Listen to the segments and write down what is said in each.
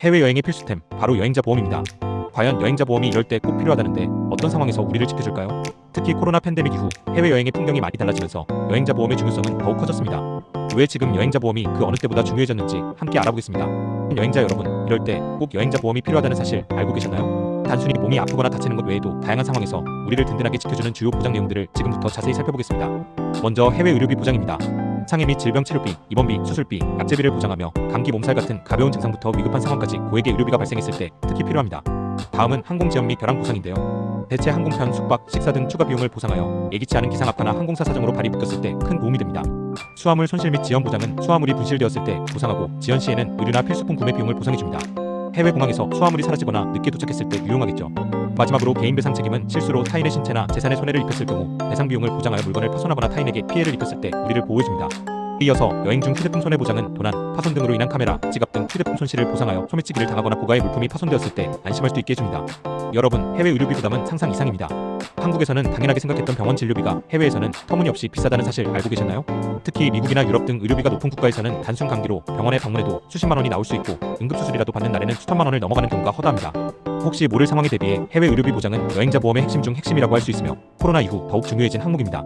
해외여행의 필수템, 바로 여행자 보험입니다. 과연 여행자 보험이 이럴 때 꼭 필요하다는데 어떤 상황에서 우리를 지켜줄까요? 특히 코로나 팬데믹 이후 해외여행의 풍경이 많이 달라지면서 여행자 보험의 중요성은 더욱 커졌습니다. 왜 지금 여행자 보험이 그 어느 때보다 중요해졌는지 함께 알아보겠습니다. 여행자 여러분, 이럴 때 꼭 여행자 보험이 필요하다는 사실 알고 계셨나요? 단순히 몸이 아프거나 다치는 것 외에도 다양한 상황에서 우리를 든든하게 지켜주는 주요 보장 내용들을 지금부터 자세히 살펴보겠습니다. 먼저 해외 의료비 보장입니다. 상해 및 질병 치료비, 입원비, 수술비, 약제비를 보장하며 감기 몸살 같은 가벼운 증상부터 위급한 상황까지 고액의 의료비가 발생했을 때 특히 필요합니다. 다음은 항공 지원 및 벼랑 보상인데요. 대체 항공편, 숙박, 식사 등 추가 비용을 보상하여 예기치 않은 기상 악화나 항공사 사정으로 발이 묶였을 때 큰 도움이 됩니다. 수화물 손실 및 지연 보장은 수화물이 분실되었을 때 보상하고, 지연 시에는 의류나 필수품 구매 비용을 보상해줍니다. 해외 공항에서 수화물이 사라지거나 늦게 도착했을 때 유용하겠죠. 마지막으로 개인 배상 책임은 실수로 타인의 신체나 재산에 손해를 입혔을 경우 배상 비용을 보장하여 물건을 파손하거나 타인에게 피해를 입혔을 때 우리를 보호해줍니다. 이어서 여행 중 휴대폰 손해 보장은 도난, 파손 등으로 인한 카메라, 지갑 등 휴대폰 손실을 보상하여 소매치기를 당하거나 고가의 물품이 파손되었을 때 안심할 수 있게 해줍니다. 여러분, 해외 의료비 부담은 상상 이상입니다. 한국에서는 당연하게 생각했던 병원 진료비가 해외에서는 터무니없이 비싸다는 사실 알고 계셨나요? 특히 미국이나 유럽 등 의료비가 높은 국가에서는 단순 감기로 병원에 방문해도 수십만 원이 나올 수 있고, 응급수술이라도 받는 날에는 수천만 원을 넘어가는 경우가 허다합니다. 혹시 모를 상황에 대비해 해외 의료비 보장은 여행자 보험의 핵심 중 핵심이라고 할 수 있으며 코로나 이후 더욱 중요해진 항목입니다.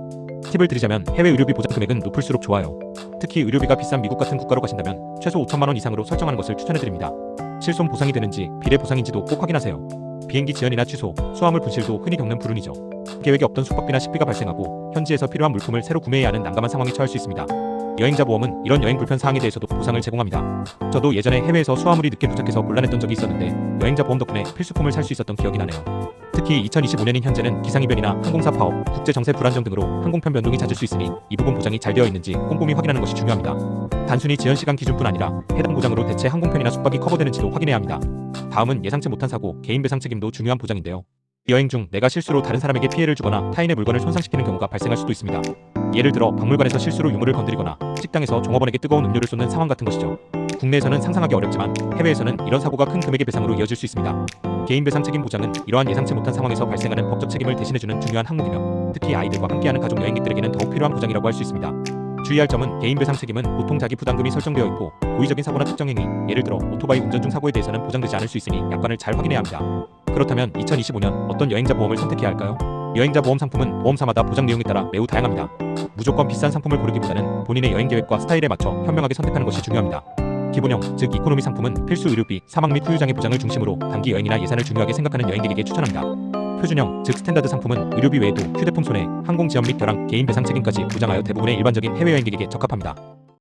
팁을 드리자면 해외 의료비 보장 금액은 높을수록 좋아요. 특히 의료비가 비싼 미국 같은 국가로 가신다면 최소 5천만 원 이상으로 설정하는 것을 추천해드립니다. 실손 보상이 되는지, 비례 보상인지도 꼭 확인하세요. 비행기 지연이나 취소, 수화물 분실도 흔히 겪는 불운이죠. 계획에 없던 숙박비나 식비가 발생하고 현지에서 필요한 물품을 새로 구매해야 하는 난감한 상황에 처할 수 있습니다. 여행자 보험은 이런 여행 불편 사항에 대해서도 보상을 제공합니다. 저도 예전에 해외에서 수화물이 늦게 도착해서 곤란했던 적이 있었는데 여행자 보험 덕분에 필수품을 살 수 있었던 기억이 나네요. 특히 2025년인 현재는 기상이변이나 항공사 파업, 국제정세 불안정 등으로 항공편 변동이 잦을 수 있으니 이 부분 보장이 잘 되어 있는지 꼼꼼히 확인하는 것이 중요합니다. 단순히 지연시간 기준뿐 아니라 해당 보장으로 대체 항공편이나 숙박이 커버되는지도 확인해야 합니다. 다음은 예상치 못한 사고, 개인 배상 책임도 중요한 보장인데요. 여행 중 내가 실수로 다른 사람에게 피해를 주거나 타인의 물건을 손상시키는 경우가 발생할 수도 있습니다. 예를 들어 박물관에서 실수로 유물을 건드리거나 식당에서 종업원에게 뜨거운 음료를 쏟는 상황 같은 것이죠. 국내에서는 상상하기 어렵지만 해외에서는 이런 사고가 큰 금액의 배상으로 이어질 수 있습니다. 개인 배상 책임 보장은 이러한 예상치 못한 상황에서 발생하는 법적 책임을 대신해주는 중요한 항목이며, 특히 아이들과 함께하는 가족 여행객들에게는 더욱 필요한 보장이라고 할 수 있습니다. 주의할 점은 개인 배상 책임은 보통 자기 부담금이 설정되어 있고, 고의적인 사고나 특정 행위, 예를 들어 오토바이 운전 중 사고에 대해서는 보장되지 않을 수 있으니 약관을 잘 확인해야 합니다. 그렇다면 2025년 어떤 여행자 보험을 선택해야 할까요? 여행자 보험 상품은 보험사마다 보장 내용에 따라 매우 다양합니다. 무조건 비싼 상품을 고르기보다는 본인의 여행 계획과 스타일에 맞춰 현명하게 선택하는 것이 중요합니다. 기본형, 즉 이코노미 상품은 필수 의료비, 사망 및 후유장애 보장을 중심으로 단기 여행이나 예산을 중요하게 생각하는 여행객에게 추천합니다. 표준형, 즉 스탠다드 상품은 의료비 외에도 휴대폰 손해, 항공 지원 및 벼랑, 개인 배상 책임까지 보장하여 대부분의 일반적인 해외여행객에게 적합합니다.